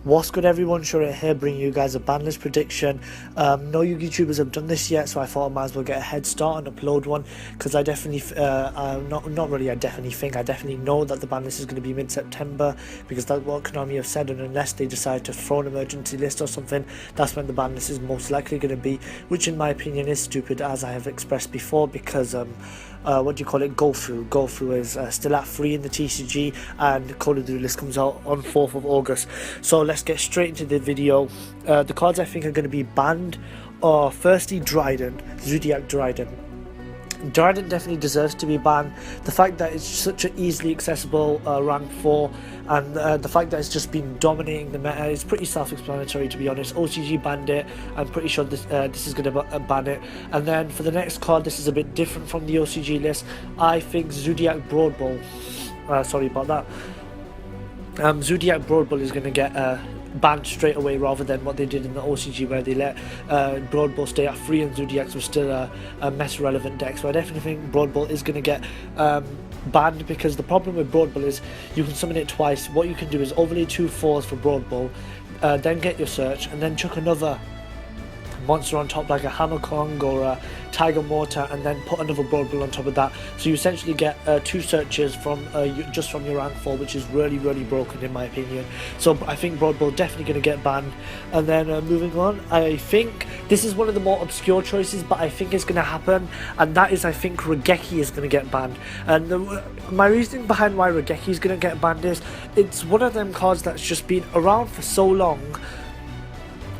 What's good everyone, Shura here bringing you guys a Banlist prediction. No YouTubers have done this yet, so I thought I might as well get a head start and upload one, because I definitely, I definitely know that the Banlist is going to be mid-September, because that's what Konami have said, and unless they decide to throw an emergency list or something, that's when the Banlist is most likely going to be, which in my opinion is stupid, as I have expressed before, because Go-Through is still at free in the TCG, and Call of Duty list comes out on 4th of August. So let's get straight into the video. The cards I think are going to be banned are firstly Dryden, Zodiac Dryden. Dryden definitely deserves to be banned. The fact that it's such an easily accessible rank 4, and the fact that it's just been dominating the meta is pretty self-explanatory, to be honest. OCG banned it. I'm pretty sure this is going to ban it. And then for the next card, this is a bit different from the OCG list. I think Zodiac Broadball, sorry about that. Zodiac Broadball is going to get banned straight away, rather than what they did in the OCG, where they let Broadball stay at 3 and Zodiacs was still a mess relevant deck. So I definitely think Broadball is going to get banned, because the problem with Broadball is you can summon it twice. What you can do is overlay 2 4s for Broadball, then get your search, and then chuck another monster on top, like a Hammer Kong or a Tiger Mortar, and then put another Broadball on top of that. So you essentially get 2 searches from just from your rank 4, which is really broken in my opinion. So I think Broadball definitely going to get banned. And then moving on, I think this is one of the more obscure choices, but I think it's going to happen, and that is, I think Raigeki is going to get banned. And my reasoning behind why Raigeki is going to get banned is it's one of them cards that's just been around for so long.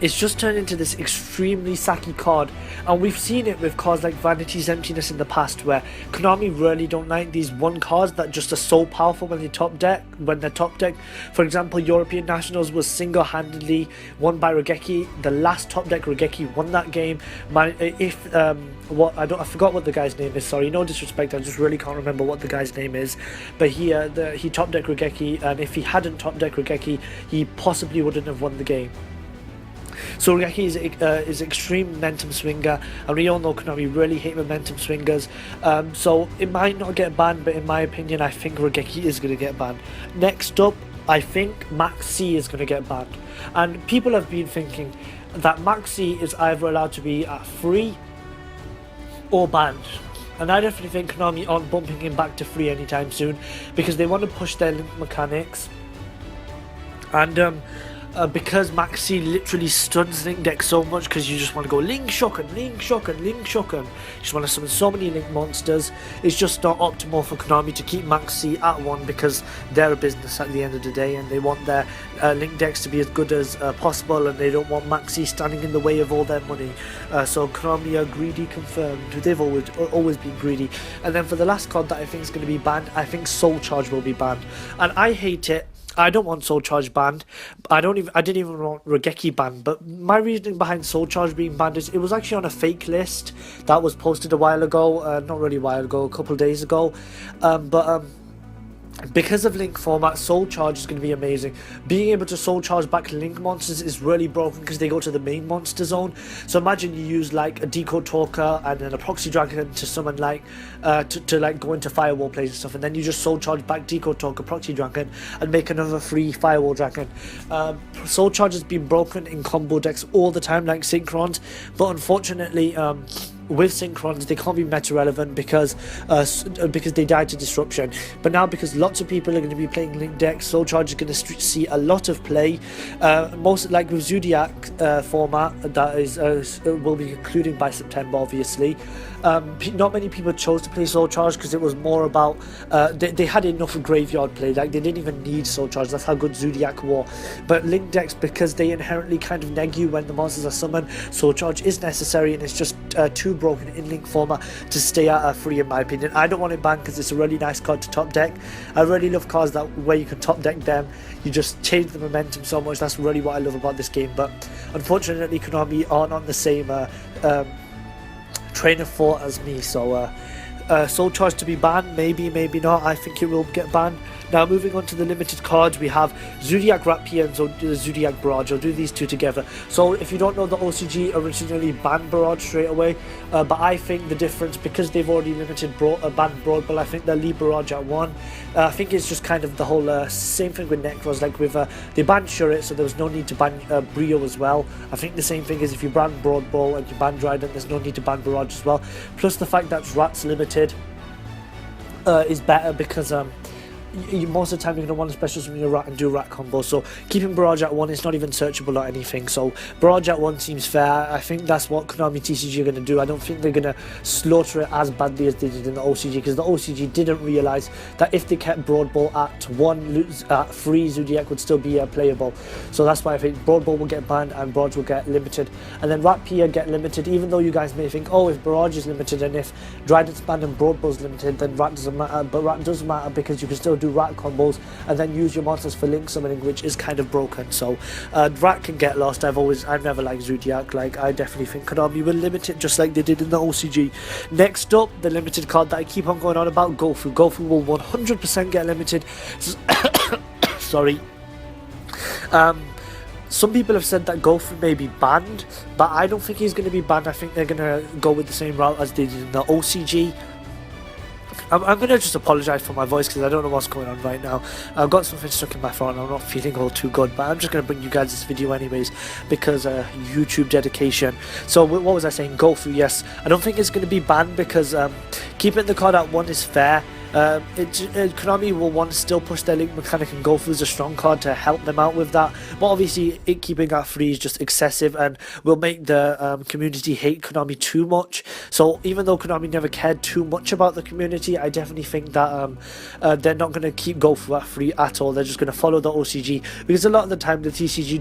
It's just turned into this extremely sacky card, and we've seen it with cards like Vanity's Emptiness in the past, where Konami really don't like these one cards that just are so powerful when they're top deck. For example, European Nationals was single-handedly won by Raigeki. The last top deck Raigeki won that game. I forgot what the guy's name is. Sorry, no disrespect. I just really can't remember what the guy's name is. But he top decked Raigeki, and if he hadn't top decked Raigeki, he possibly wouldn't have won the game. So Raigeki is extreme momentum swinger, and we all know Konami really hate momentum swingers. So it might not get banned, but in my opinion, I think Raigeki is going to get banned. Next up, I think Maxi is going to get banned, and people have been thinking that Maxi is either allowed to be at free or banned. And I definitely think Konami aren't bumping him back to free anytime soon, because they want to push their link mechanics, and because Maxi literally stuns Link deck so much, because you just want to go Link Shocken, Link Shocken, Link Shocken. You just want to summon so many Link monsters. It's just not optimal for Konami to keep Maxi at 1, because they're a business at the end of the day, and they want their Link decks to be as good as possible, and they don't want Maxi standing in the way of all their money. So Konami are greedy confirmed. They've always been greedy. And then for the last card that I think is going to be banned, I think Soul Charge will be banned, and I hate it. I don't want Soul Charge banned. I didn't even want Raigeki banned. But my reasoning behind Soul Charge being banned is it was actually on a fake list that was posted a while ago. Not really a while ago, a couple of days ago. Because of Link format, Soul Charge is going to be amazing. Being able to Soul Charge back Link monsters is really broken, because they go to the main monster zone. So imagine you use like a Decode Talker and then a Proxy Dragon to summon like to like go into Firewall plays and stuff, and then you just Soul Charge back Decode Talker, Proxy Dragon, and make another free Firewall Dragon. Soul Charge has been broken in combo decks all the time, like Synchrons, but unfortunately with Synchrons they can't be meta relevant because they died to disruption. But now, because lots of people are going to be playing Link decks, Soul Charge is going to see a lot of play. Most like with Zodiac format that is will be concluding by September, obviously. Not many people chose to play Soul Charge, because it was more about they had enough graveyard play. Like, they didn't even need Soul Charge. That's how good Zodiac were. But Link decks, because they inherently kind of neg you when the monsters are summoned, Soul Charge is necessary, and it's just too broken in Link format to stay at free, in my opinion. I don't want it banned, because it's a really nice card to top deck. I really love cards that where you can top deck them, you just change the momentum so much. That's really what I love about this game. But unfortunately, Konami aren't on the same train of thought as me. So Soul Charge to be banned, maybe not. I think it will get banned. Now moving on to the limited cards, we have Zodiac Rapier and Zodiac Barrage. I'll do these two together. So if you don't know, the OCG originally banned Barrage straight away, but I think the difference, because they've already limited banned Broadball, I think they'll leave Barrage at 1. I think it's just kind of the whole same thing with Necros, like with they banned Shurrit, so there was no need to ban Brio as well. I think the same thing is if you ban Broadball and you ban Dryden, there's no need to ban Barrage as well. Plus the fact that Rat's limited is better, because most of the time you're going to want to special summon your Rat and do Rat combo, so keeping Barrage at 1 is not even searchable or anything, so Barrage at 1 seems fair. I think that's what Konami TCG are going to do. I don't think they're going to slaughter it as badly as they did in the OCG, because the OCG didn't realise that if they kept Broadball at 1, at 3, Zodiac would still be playable. So that's why I think Broadball will get banned and Barrage will get limited, and then Rapier get limited, even though you guys may think, oh, if Barrage is limited and if Dryden's banned and Broadball's limited, then Rat doesn't matter. But Rat does matter, because you can still do Rat combos and then use your monsters for link summoning, which is kind of broken. So Rat can get lost. I've never liked Zodiac. Like, I definitely think Konami will limit it just like they did in the OCG. Next up, the limited card that I keep on going on about, Gofu. Gofu will 100% get limited. Sorry. Some people have said that Gofu may be banned, but I don't think he's going to be banned. I think they're going to go with the same route as they did in the OCG. I'm going to just apologise for my voice, because I don't know what's going on right now. I've got something stuck in my throat and I'm not feeling all too good, but I'm just going to bring you guys this video anyways, because YouTube dedication. So what was I saying? Gofu, yes. I don't think it's going to be banned, because keeping the card at 1 is fair. Konami will want to still push their link mechanic, and Gofu is a strong card to help them out with that, but obviously it keeping at 3 is just excessive and will make the community hate Konami too much. So even though Konami never cared too much about the community, I definitely think that they're not going to keep Gofu at 3 at all. They're just going to follow the OCG, because a lot of the time the TCG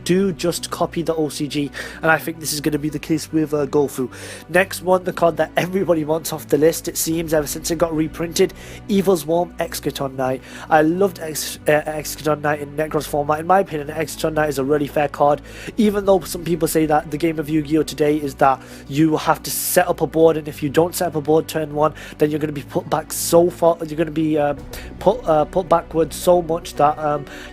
do just copy the OCG, and I think this is going to be the case with Gofu. Next one, the card that everybody wants off the list, it seems, ever since it got reprinted, Evil's Warm Executon Knight. I loved Executon Knight in Necros format. In my opinion, Executon Knight is a really fair card, even though some people say that the game of Yu-Gi-Oh today is that you have to set up a board, and if you don't set up a board turn 1, then you're going to be put back so far, you're going to be put backwards so much that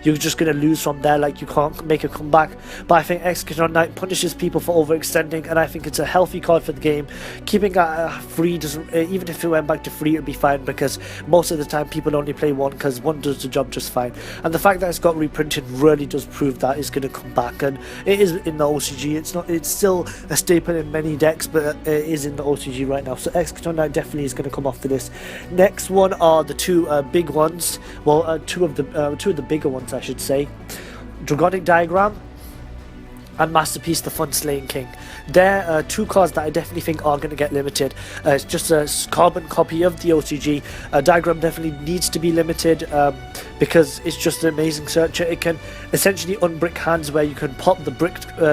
you're just going to lose from there, like you can't make a comeback. But I think Executon Knight punishes people for overextending, and I think it's a healthy card for the game. Keeping at 3 doesn't, even if it went back to 3, it'd be fine, because most of the time people only play 1, because 1 does the job just fine. And the fact that it's got reprinted really does prove that it's going to come back, and it is in the OCG. It's still a staple in many decks, but it is in the OCG right now. So Executon Knight definitely is going to come off the list. Next one are the two big ones, well, two of the bigger ones, I should say. Dragonic Diagram and Masterpiece, the Fun Slaying King. They're two cards that I definitely think are going to get limited. It's just a carbon copy of the OCG. Diagram definitely needs to be limited, because it's just an amazing searcher. It can essentially unbrick hands where you can pop the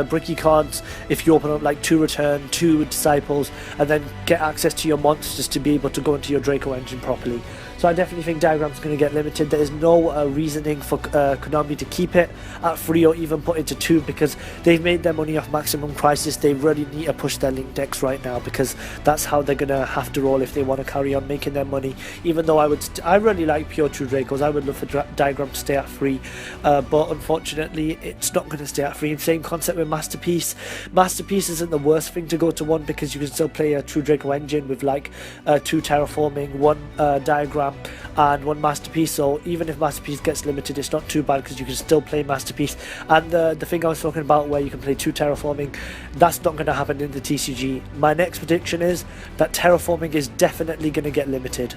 bricky cards if you open up like 2 Return, 2 Disciples, and then get access to your monsters to be able to go into your Draco engine properly. So I definitely think Diagram's going to get limited. There is no reasoning for Konami to keep it at 3 or even put it to 2, because they've made their money off Maximum Crisis. They really need to push their link decks right now, because that's how they're going to have to roll if they want to carry on making their money. Even though I really like pure True Dracos, I would love for Diagram to stay at 3, but unfortunately it's not going to stay at 3. Same concept with Masterpiece. Masterpiece isn't the worst thing to go to 1, because you can still play a True Draco engine with like 2 Terraforming, 1 Diagram and 1 Masterpiece. So even if Masterpiece gets limited, it's not too bad, because you can still play Masterpiece. And the thing I was talking about where you can play 2 Terraforming, that's not going to happen in the TCG. My next prediction is that Terraforming is definitely going to get limited.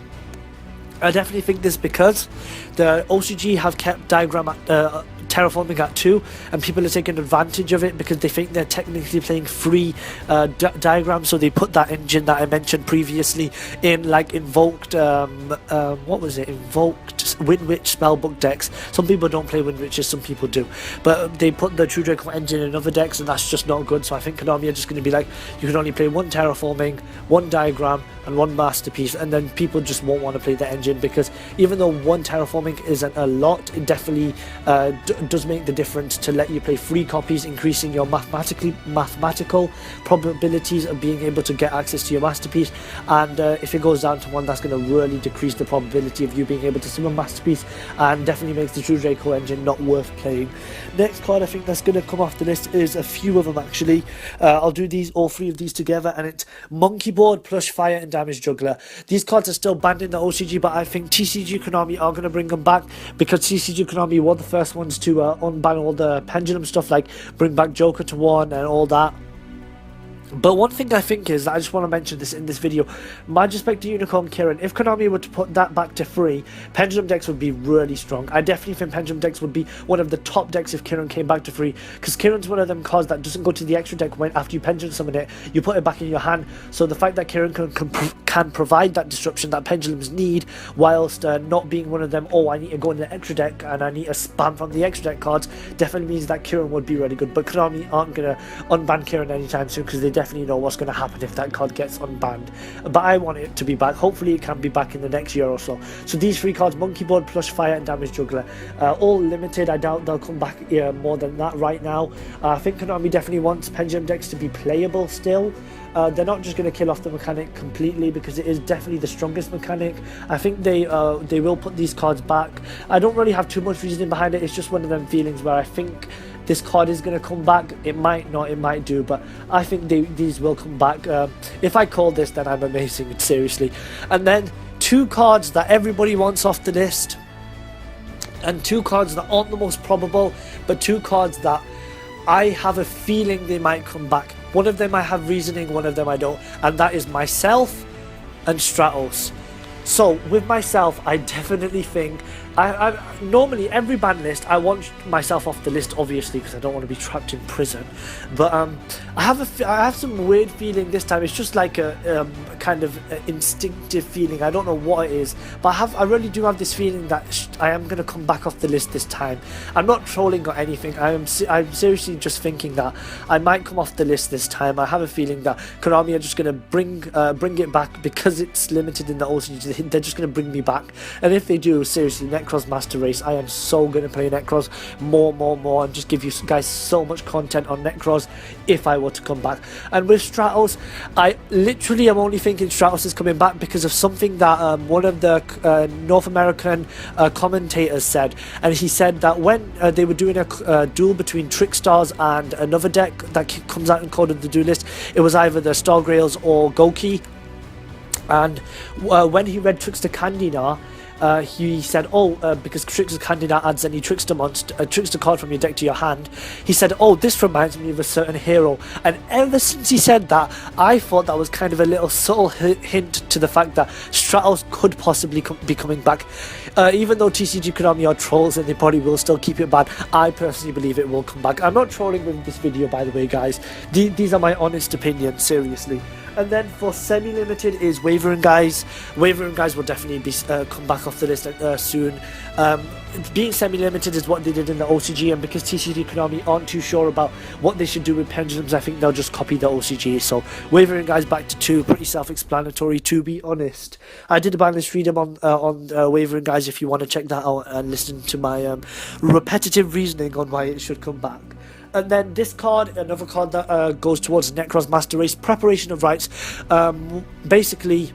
I definitely think this because the OCG have kept Terraforming at 2, and people are taking advantage of it because they think they're technically playing free Diagrams, so they put that engine that I mentioned previously in like invoked what was it, invoked Windwitch spellbook decks. Some people don't play Windwitches, some people do, but they put the True Draco engine in other decks, and that's just not good. So I think Konami are just going to be like, you can only play 1 Terraforming, 1 Diagram and 1 Masterpiece, and then people just won't want to play the engine, because even though 1 Terraforming isn't a lot, it definitely does make the difference to let you play 3 copies, increasing your mathematical probabilities of being able to get access to your Masterpiece. And if it goes down to 1, that's going to really decrease the probability of you being able to summon masterpiece and definitely makes the True Draco engine not worth playing. Next card I think that's going to come off the list is a few of them actually. I'll do all three of these together, and it's Monkey Board, Plush Fire and Damage Juggler. These cards are still banned in the OCG, but I think TCG Konami are going to bring them back because TCG Konami were the first ones to unban all the Pendulum stuff, like bring back Joker to 1 and all that. But one thing I think is, I just want to mention this in this video, Majespect Unicorn Kieran, if Konami were to put that back to free, Pendulum decks would be really strong. I definitely think Pendulum decks would be one of the top decks if Kieran came back to free, because Kieran's one of them cards that doesn't go to the extra deck when after you Pendulum summon it, you put it back in your hand. So the fact that Kieran can provide that disruption that Pendulums need, whilst not being one of them, oh I need to go in the extra deck and I need to spam from the extra deck cards, definitely means that Kieran would be really good. But Konami aren't going to unban Kieran anytime soon, because they definitely know what's going to happen if that card gets unbanned. But I want it to be back. Hopefully it can be back in the next year or so. So these three cards, Monkey Board, Plush Fire and Damage Juggler, all limited. I doubt they'll come back more than that right now. I think Konami definitely wants Pendulum decks to be playable still. They're not just going to kill off the mechanic completely, because it is definitely the strongest mechanic. I think they will put these cards back. I don't really have too much reasoning behind it. It's just one of them feelings where I think this card is going to come back. It might not, it might do, but I think these will come back. If I call this, then I'm amazing, seriously. And then two cards that everybody wants off the list, and two cards that aren't the most probable, but two cards that I have a feeling they might come back. One of them I have reasoning, one of them I don't, and that is myself and Straddles. So with myself, I definitely think I normally every ban list I want myself off the list, obviously, because I don't want to be trapped in prison. But I have some weird feeling this time. It's just like a kind of instinctive feeling. I don't know what it is, but I really do have this feeling that I am going to come back off the list this time. I'm not trolling or anything. I'm seriously just thinking that I might come off the list this time. I have a feeling that Konami are just going to bring it back because it's limited in the OCG. They're just going to bring me back, and if they do, seriously, Necros Master Race, I am so going to play Necros more, and just give you guys so much content on Necros if I were to come back. And with Stratos, I literally am only thinking Stratos is coming back because of something that one of the North American commentators said, and he said that when they were doing a duel between Trickstars and another deck that comes out in Code of the Duelist, it was either the Stargrails or Goki. And when he read Trickster Candina, he said, because Trickster Candina adds any trickster card from your deck to your hand, he said, oh, this reminds me of a certain hero. And ever since he said that, I thought that was kind of a little subtle hint to the fact that Stratos could possibly be coming back. Even though TCG Konami are trolls and they probably will still keep it bad, I personally believe it will come back. I'm not trolling with this video, by the way, guys. These are my honest opinions, seriously. And then for semi-limited is Wavering Guys. Wavering Guys will definitely be come back off the list soon. Being semi-limited is what they did in the OCG, and because TCG Konami aren't too sure about what they should do with Pendulums, I think they'll just copy the OCG. So Wavering Guys back to 2, pretty self-explanatory, to be honest. I did a Banlist freedom on Wavering Guys if you want to check that out and listen to my repetitive reasoning on why it should come back. And then this card, another card that goes towards Necros Master Race, Preparation of Rites. Basically,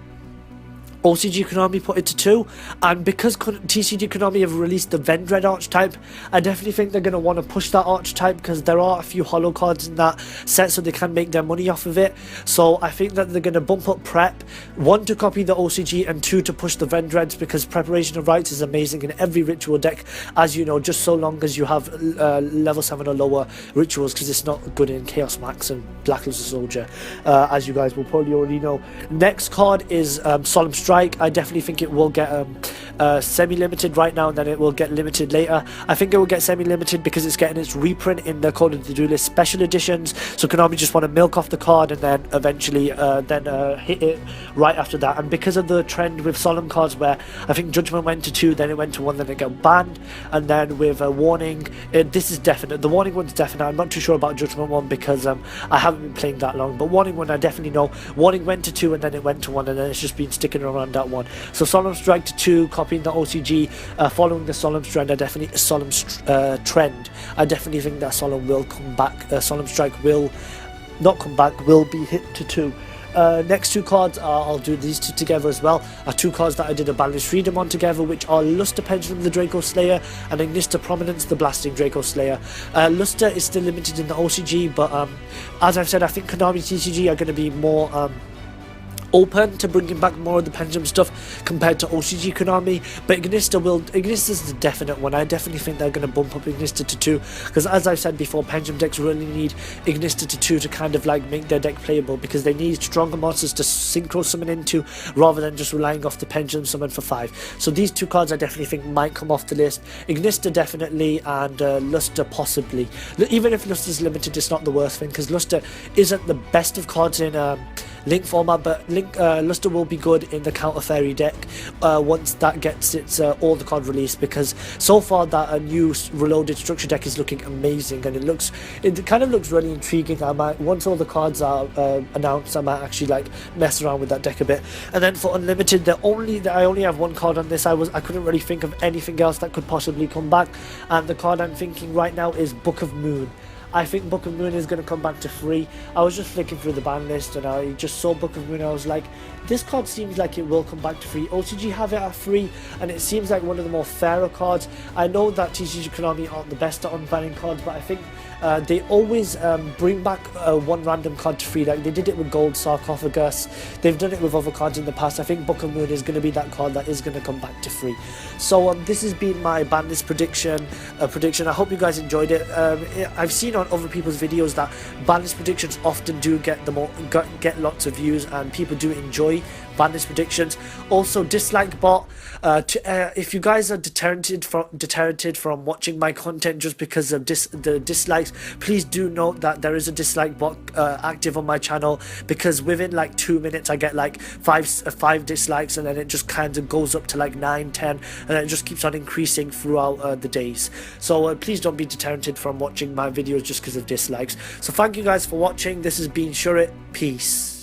OCG Konami put it to 2, and because TCG Konami have released the Vendread archetype, I definitely think they're going to want to push that archetype, because there are a few holo cards in that set, so they can make their money off of it. So I think that they're going to bump up Prep, 1 to copy the OCG, and 2 to push the Vendreads, because Preparation of Rites is amazing in every ritual deck, as you know, just so long as you have level 7 or lower rituals, because it's not good in Chaos Max and Blackluster Soldier, as you guys will probably already know. Next card is Solemn Strike. I definitely think it will get semi-limited right now, and then it will get limited later. I think it will get semi-limited because it's getting its reprint in the Code of the Duelist special editions, so Konami just want to milk off the card and then eventually hit it right after that. And because of the trend with Solemn cards, where I think Judgment went to 2, then it went to 1, then it got banned, and then with Warning, this is definite. The Warning one's definite. I'm not too sure about Judgment 1 because I haven't been playing that long, but Warning 1 I definitely know. Warning went to 2 and then it went to 1, and then it's just been sticking around that 1. So Solemn Strike to 2, copying the OCG, following the Solemn trend. I definitely think that Solemn will come back. Solemn Strike will not come back, will be hit to 2. next two cards I'll do these two together as well, are two cards that I did a Banlist Freedom on together, which are Luster Pendulum the Draco Slayer and Ignister Prominence the Blasting Draco Slayer. Luster is still limited in the OCG, but as I've said, I think Konami TCG are going to be more open to bringing back more of the Pendulum stuff compared to OCG Konami, but Ignister's the definite one. I definitely think they're going to bump up Ignister to 2, because as I've said before, Pendulum decks really need Ignister to 2 to kind of like make their deck playable, because they need stronger monsters to synchro summon into rather than just relying off the Pendulum summon for 5. So these two cards I definitely think might come off the list. Ignister definitely, and Luster possibly. Even if Luster's limited, it's not the worst thing, because Luster isn't the best of cards in Link format, but Luster will be good in the Counter Fairy deck once that gets its all the card released, because so far that new reloaded structure deck is looking amazing, and it kind of looks really intriguing. I might, once all the cards are announced, I might actually like mess around with that deck a bit. And then for Unlimited, I only have one card on this. I couldn't really think of anything else that could possibly come back, and the card I'm thinking right now is Book of Moon. I think Book of Moon is going to come back to free. I was just flicking through the ban list and I just saw Book of Moon. I was like, this card seems like it will come back to free. OCG have it at free, and it seems like one of the more fairer cards. I know that TCG Konami aren't the best at unbanning cards, but I think they always bring back one random card to free. Like they did it with Gold Sarcophagus. They've done it with other cards in the past. I think Book of Moon is going to be that card that is going to come back to free. So this has been my ban list prediction. I hope you guys enjoyed it. I've seen on other people's videos that ban list predictions often do get lots of views, and people do enjoy ban list predictions. Also, dislike bot. If you guys are deterred from watching my content just because of the dislikes, please do note that there is a dislike bot active on my channel, because within like 2 minutes I get like five dislikes, and then it just kind of goes up to like 9, 10, and then it just keeps on increasing throughout the days. So please don't be deterred from watching my videos just because of dislikes. So thank you guys for watching. This has been Shurit. Peace.